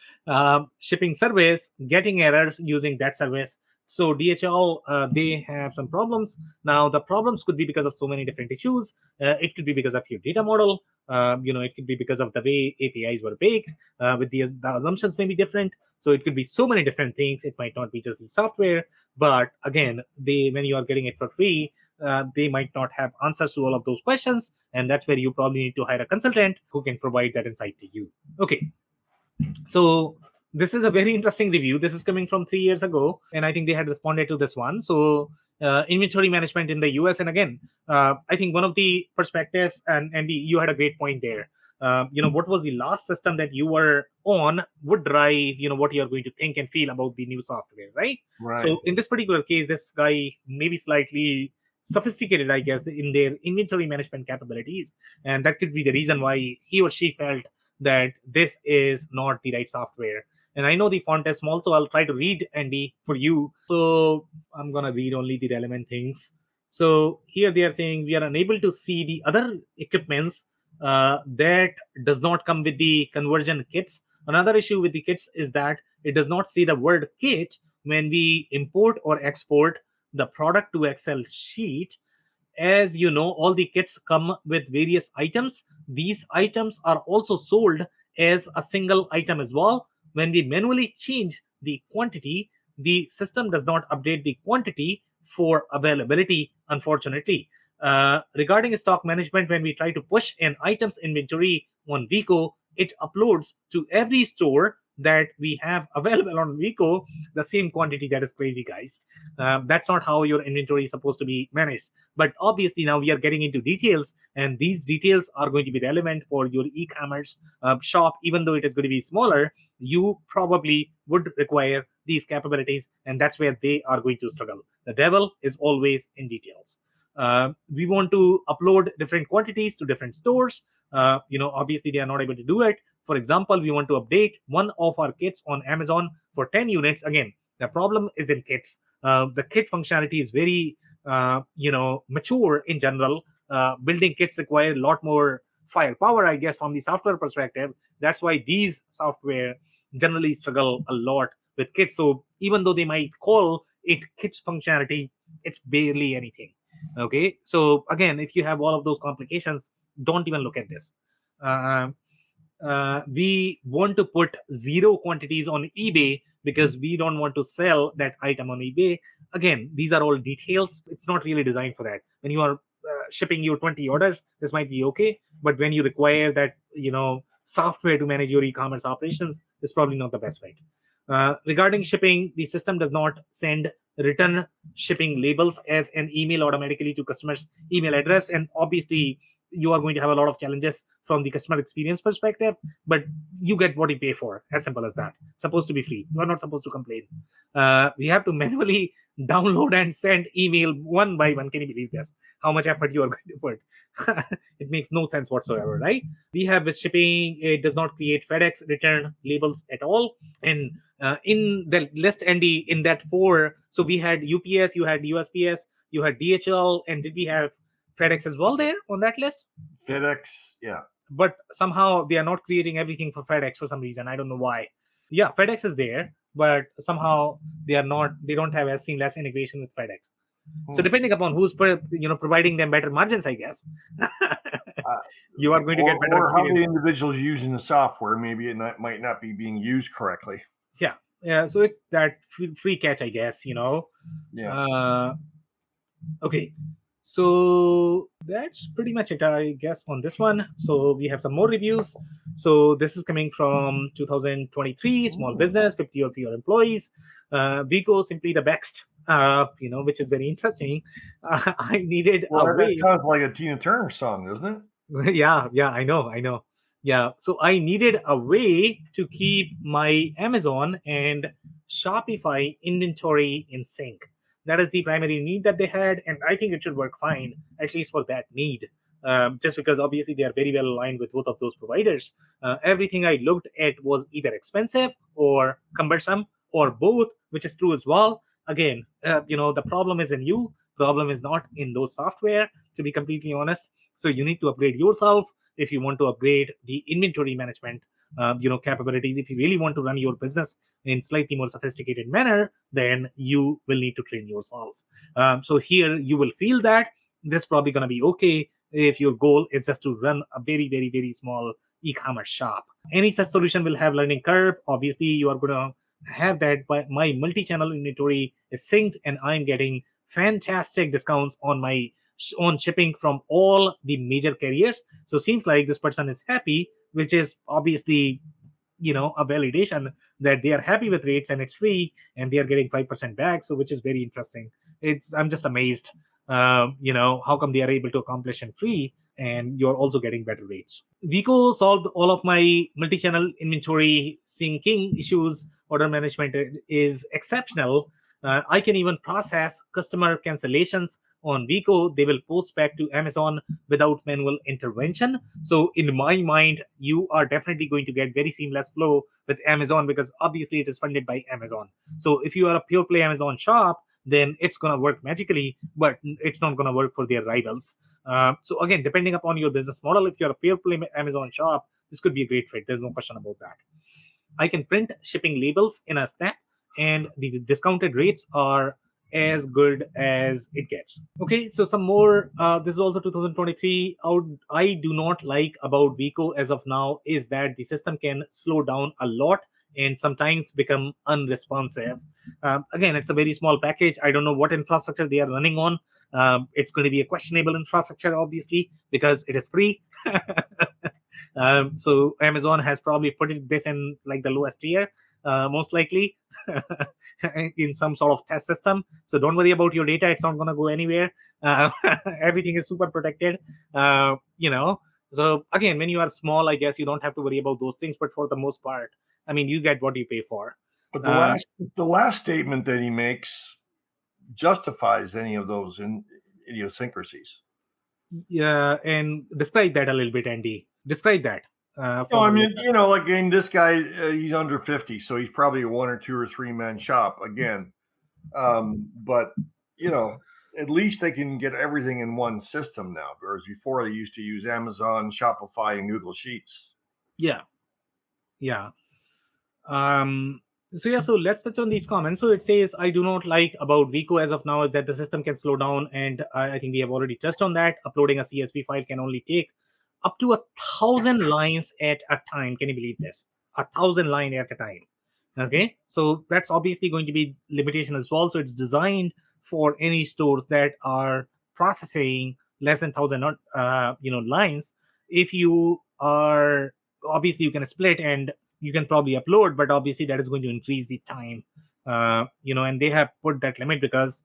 shipping service getting errors using that service. So DHL, they have some problems. Now, the problems could be because of so many different issues. It could be because of your data model. It could be because of the way APIs were baked. With the assumptions may be different. So it could be so many different things. It might not be just the software. But again, when you are getting it for free, they might not have answers to all of those questions, and that's where you probably need to hire a consultant who can provide that insight to you. Okay, so this is a very interesting review. This is coming from 3 years ago, and I think they had responded to this one. So inventory management in the US, and again, I think one of the perspectives, and you had a great point there. What was the last system that you were on would drive, what you're going to think and feel about the new software, right? Right. So in this particular case, this guy may be slightly sophisticated, I guess, in their inventory management capabilities, and that could be the reason why he or she felt that this is not the right software. And I know the font is small, so I'll try to read, Andy, for you. So I'm going to read only the relevant things. So here they are saying we are unable to see the other equipments that does not come with the conversion kits. Another issue with the kits is that it does not say the word kit when we import or export the product to Excel sheet. As you know, all the kits come with various items. These items are also sold as a single item as well. When we manually change the quantity, the system does not update the quantity for availability, unfortunately. Regarding stock management, when we try to push an item's inventory on Veeqo, it uploads to every store that we have available on Veeqo the same quantity. That is crazy, guys. That's not how your inventory is supposed to be managed. But obviously now we are getting into details, and these details are going to be relevant for your e-commerce shop. Even though it is going to be smaller, you probably would require these capabilities, and that's where they are going to struggle. The devil is always in details. We want to upload different quantities to different stores. Obviously they are not able to do it. For example, we want to update one of our kits on Amazon for 10 units. Again, the problem is in kits. The kit functionality is very, mature in general. Building kits require a lot more firepower, I guess, from the software perspective. That's why these software generally struggle a lot with kits. So even though they might call it kits functionality, it's barely anything. Okay, so again, if you have all of those complications, don't even look at this. We want to put zero quantities on eBay because we don't want to sell that item on eBay. Again, these are all details. It's not really designed for that. When you are shipping your 20 orders, this might be okay. But when you require that, software to manage your e-commerce operations, it's probably not the best way. Regarding shipping, the system does not send return shipping labels as an email automatically to customers' email address. And obviously, you are going to have a lot of challenges from the customer experience perspective, but you get what you pay for. As simple as that. It's supposed to be free. You are not supposed to complain. We have to manually download and send email one by one. Can you believe this? How much effort you are going to put? It makes no sense whatsoever, right? We have with shipping, it does not create FedEx return labels at all. And in the list, Andy, in that four, so we had UPS, you had USPS, you had DHL, and did we have FedEx as well there on that list? FedEx, yeah. But somehow they are not creating everything for FedEx for some reason. I don't know why. Yeah, FedEx is there, but somehow they don't have a seamless integration with FedEx. So depending upon who's providing them better margins, I guess, you are going to get better or experience. How the individuals using the software, maybe it might not be being used correctly. Yeah. So it's that free catch, I guess. Yeah. Okay. So that's pretty much it, I guess, on this one. So we have some more reviews. So this is coming from 2023, small business, 50 or fewer employees. Veeqo, simply the best, which is very interesting. I needed a way. That sounds like a Tina Turner song, doesn't it? Yeah, I know. Yeah, so I needed a way to keep my Amazon and Shopify inventory in sync. That is the primary need that they had, and I think it should work fine, at least for that need. Just because obviously they are very well aligned with both of those providers. Everything I looked at was either expensive or cumbersome or both, which is true as well. Again, the problem is in you. Problem is not in those software, to be completely honest. So you need to upgrade yourself if you want to upgrade the inventory management capabilities. If you really want to run your business in slightly more sophisticated manner, then you will need to train yourself. So here you will feel that this is probably going to be okay if your goal is just to run a very, very, very small e-commerce shop. Any such solution will have learning curve. Obviously, you are going to have that, but my multi-channel inventory is synced and I'm getting fantastic discounts on my on shipping from all the major carriers. So seems like this person is happy, which is obviously a validation that they are happy with rates and it's free and they are getting 5% back. So which is very interesting. I'm just amazed. How come they are able to accomplish in free and you're also getting better rates. Veeqo solved all of my multi-channel inventory syncing issues. Order management is exceptional. I can even process customer cancellations on Veeqo. They will post back to Amazon without manual intervention. So in my mind, you are definitely going to get very seamless flow with Amazon because obviously it is funded by Amazon. So if you are a pure play Amazon shop, then it's going to work magically, but it's not going to work for their rivals. So again, depending upon your business model, if you're a pure play Amazon shop, this could be a great fit. There's no question about that. I can print shipping labels in a snap, and the discounted rates are as good as it gets. Okay, so some more. This is also 2023. I do not like about Veeqo as of now is that the system can slow down a lot and sometimes become unresponsive. Again, it's a very small package. I don't know what infrastructure they are running on. It's going to be a questionable infrastructure, obviously, because it is free. So Amazon has probably put this in like the lowest tier, most likely, in some sort of test system. So don't worry about your data; it's not going to go anywhere. Everything is super protected. So again, when you are small, I guess you don't have to worry about those things. But for the most part, I mean, you get what you pay for. But the last statement that he makes justifies any of those idiosyncrasies. Yeah, and describe that a little bit, Andy. Describe that. I mean, again, this guy, he's under 50, so he's probably a 1 or 2 or 3 man shop again. But, at least they can get everything in one system now, whereas before they used to use Amazon, Shopify, and Google Sheets. Yeah. So let's touch on these comments. So it says, I do not like about Veeqo as of now is that the system can slow down, and I think we have already touched on that. Uploading a CSV file can only take up to 1,000 lines at a time. Can you believe this? 1,000 lines at a time. Okay, so that's obviously going to be limitation as well. So it's designed for any stores that are processing less than 1,000 lines. If you are obviously you can split and you can probably upload, but obviously that is going to increase the time. And they have put that limit because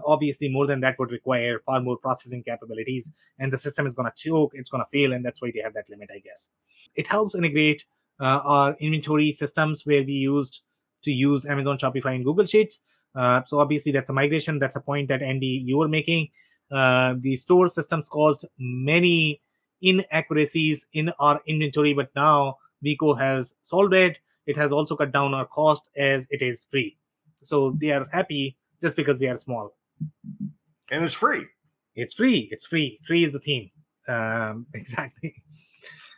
obviously more than that would require far more processing capabilities, and the system is going to choke, it's going to fail, and that's why they have that limit, I guess. It helps integrate our inventory systems where we used to use Amazon, Shopify, and Google Sheets. So obviously that's a migration. That's a point that Andy you were making. The store systems caused many inaccuracies in our inventory, but now Veeqo has solved it. It has also cut down our cost as it is free. So they are happy just because they are small. And it's free. It's free. It's free. Free is the theme. Exactly.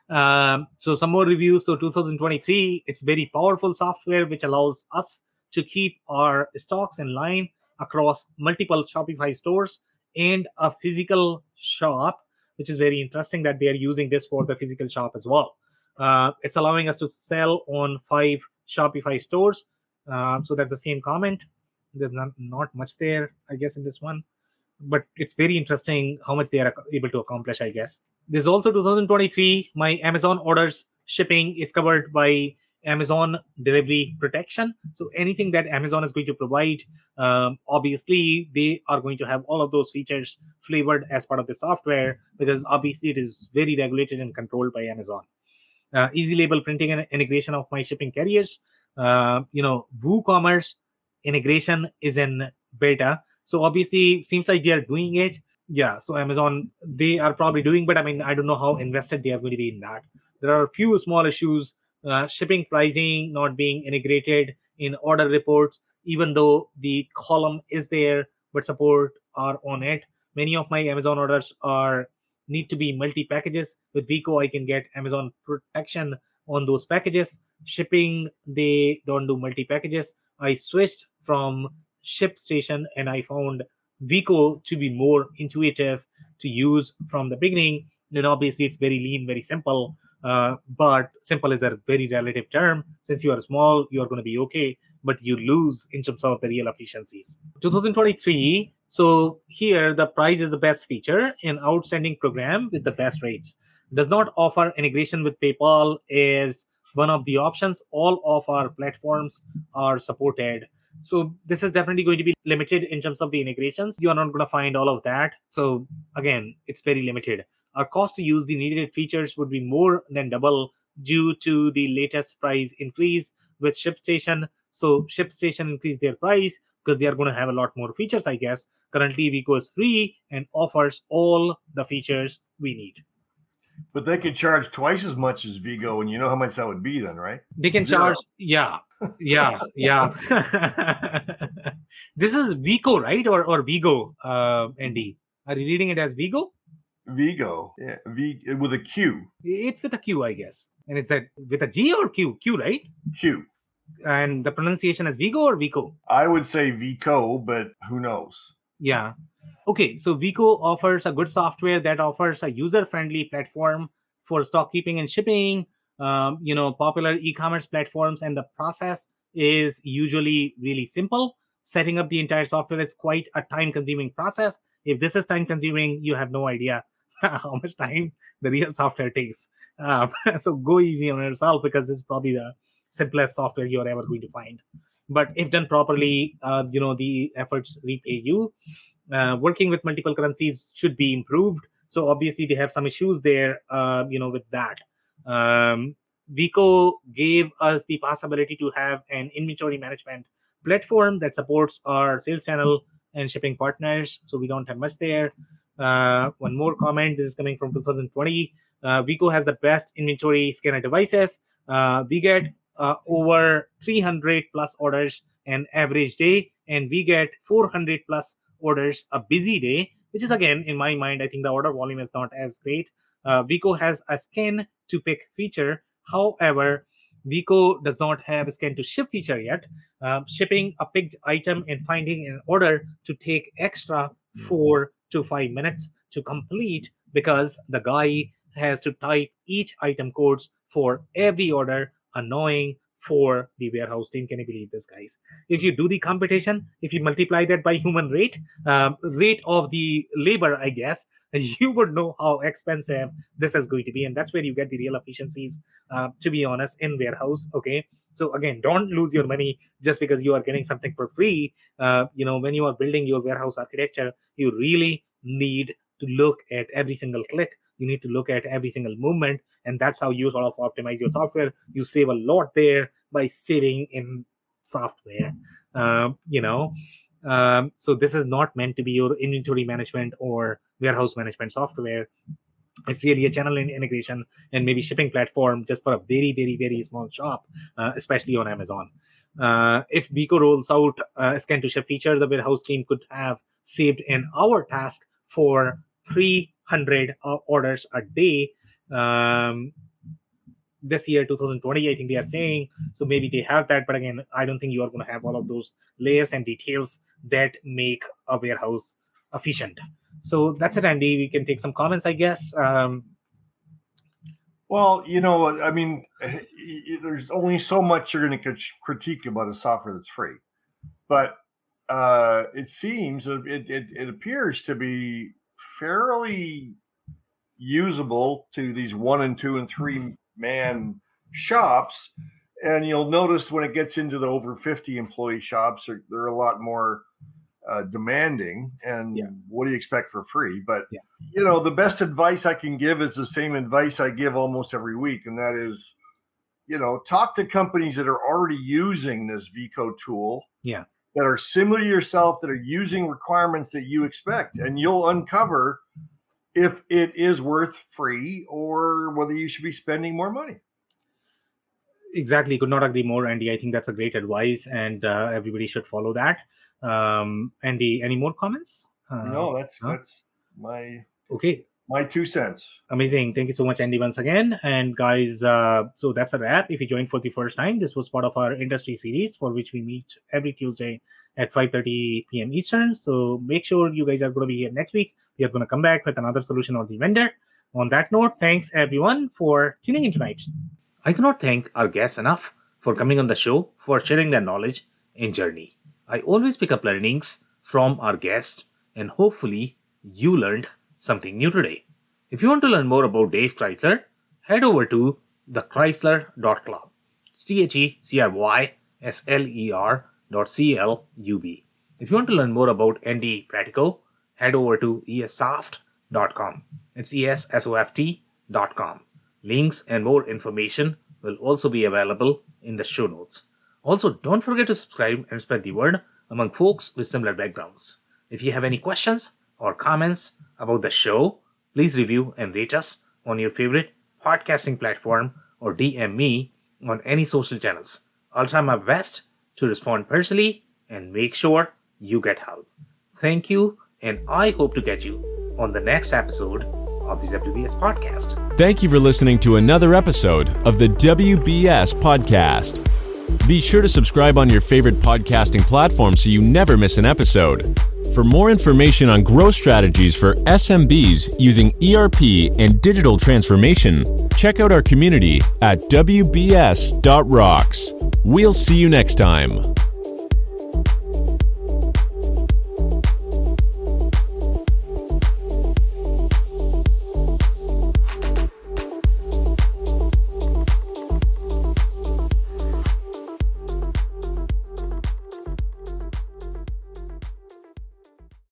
So some more reviews. So 2023, it's very powerful software which allows us to keep our stocks in line across multiple Shopify stores and a physical shop, which is very interesting that they are using this for the physical shop as well. It's allowing us to sell on 5 Shopify stores. So that's the same comment. There's not much there, I guess, in this one. But it's very interesting how much they are able to accomplish, I guess. There's also 2023, my Amazon orders shipping is covered by Amazon delivery protection. So anything that Amazon is going to provide, obviously they are going to have all of those features flavored as part of the software because obviously it is very regulated and controlled by Amazon. Easy label printing and integration of my shipping carriers. WooCommerce integration is in beta. So obviously seems like they are doing it. Yeah, so Amazon, they are probably doing, but I mean, I don't know how invested they are going to be in that. There are a few small issues, shipping pricing not being integrated in order reports, even though the column is there, but support are on it. Many of my Amazon orders need to be multi-packages. With Veeqo, I can get Amazon protection on those packages. Shipping, they don't do multi-packages. I switched from ShipStation and I found Veeqo to be more intuitive to use from the beginning. Then obviously it's very lean, very simple. But simple is a very relative term. Since you are small, you are going to be okay, but you lose in terms of the real efficiencies. 2023, So here the price is the best feature. An outstanding program with the best rates. Does not offer integration with PayPal is one of the options. All of our platforms are supported. So this is definitely going to be limited in terms of the integrations. You are not going to find all of that. So again, it's very limited. Our cost to use the needed features would be more than double due to the latest price increase with ShipStation. So ShipStation increased their price because they are going to have a lot more features, I guess. Currently, Veeqo is free and offers all the features we need. But they could charge twice as much as Veeqo, and you know how much that would be then, right? They can Zero. charge, yeah. This is Veeqo, right? Or Veeqo, Andy? Are you reading it as Veeqo? Veeqo, yeah, with a Q. It's with a Q, I guess. And it's with a G or Q? Q, right? Q. And the pronunciation is Veeqo or Veeqo? I would say Veeqo, but who knows? Yeah. Okay, so Veeqo offers a good software that offers a user-friendly platform for stock keeping and shipping, popular e-commerce platforms, and the process is usually really simple. Setting up the entire software is quite a time-consuming process. If this is time-consuming, you have no idea how much time the real software takes. So go easy on yourself because this is probably the simplest software you're ever going to find. But if done properly, the efforts repay you. Working with multiple currencies should be improved. So obviously they have some issues there, with that. Veeqo gave us the possibility to have an inventory management platform that supports our sales channel and shipping partners. So we don't have much there. One more comment. This is coming from 2020. Veeqo has the best inventory scanner devices. We get over 300 plus orders an average day, and we get 400 plus orders a busy day, which is again, in my mind, I think the order volume is not as great. Veeqo has a scan to pick feature. However, Veeqo does not have a scan to ship feature yet. Shipping a picked item and finding an order to take extra 4 to 5 minutes to complete because the guy has to type each item codes for every order. Annoying for the warehouse team. Can you believe this, guys? If you do the computation, if you multiply that by human rate of the labor, I guess, you would know how expensive this is going to be. And that's where you get the real efficiencies, to be honest, in warehouse. Okay. So again, don't lose your money just because you are getting something for free. When you are building your warehouse architecture, you really need to look at every single click. You need to look at every single movement, and that's how you sort of optimize your software. You save a lot there by saving in software. So this is not meant to be your inventory management or warehouse management software. It's really a channel integration and maybe shipping platform just for a very, very, very small shop, especially on Amazon. If Veeqo rolls out a scan to ship feature, the warehouse team could have saved an hour task for 300 orders a day. This year, 2020, I think they are saying. So maybe they have that, but again, I don't think you are going to have all of those layers and details that make a warehouse efficient. So that's it, Andy. We can take some comments, I guess. Well, I mean, there's only so much you're going to critique about a software that's free, but it seems, it appears to be fairly usable to these 1 and 2 and 3 man shops. And you'll notice when it gets into the over 50 employee shops, they're a lot more demanding. And what do you expect for free? But the best advice I can give is the same advice I give almost every week, and that is, talk to companies that are already using this Veeqo tool. Yeah. That are similar to yourself, that are using requirements that you expect, and you'll uncover if it is worth free or whether you should be spending more money. Exactly. Could not agree more, Andy. I think that's a great advice, and everybody should follow that. Andy, any more comments? No, that's my 2 cents. Amazing. Thank you so much, Andy, once again. And guys, so that's a wrap. If you joined for the first time, this was part of our industry series for which we meet every Tuesday at 5:30 p.m. Eastern. So make sure you guys are going to be here next week. We are going to come back with another solution or the vendor. On that note, thanks everyone for tuning in tonight. I cannot thank our guests enough for coming on the show, for sharing their knowledge and journey. I always pick up learnings from our guests, and hopefully you learned something new today. If you want to learn more about Dave Chrysler, head over to thechrysler.club. CHECRYSLER.CLUB. If you want to learn more about Andy Pratico, head over to essoft.com. It's ESSOFT.com. Links and more information will also be available in the show notes. Also, don't forget to subscribe and spread the word among folks with similar backgrounds. If you have any questions or comments about the show, please review and rate us on your favorite podcasting platform or DM me on any social channels. I'll try my best to respond personally and make sure you get help. Thank you, and I hope to get you on the next episode of the WBS Podcast. Thank you for listening to another episode of the WBS Podcast. Be sure to subscribe on your favorite podcasting platform so you never miss an episode. For more information on growth strategies for SMBs using ERP and digital transformation, check out our community at WBS.rocks. We'll see you next time.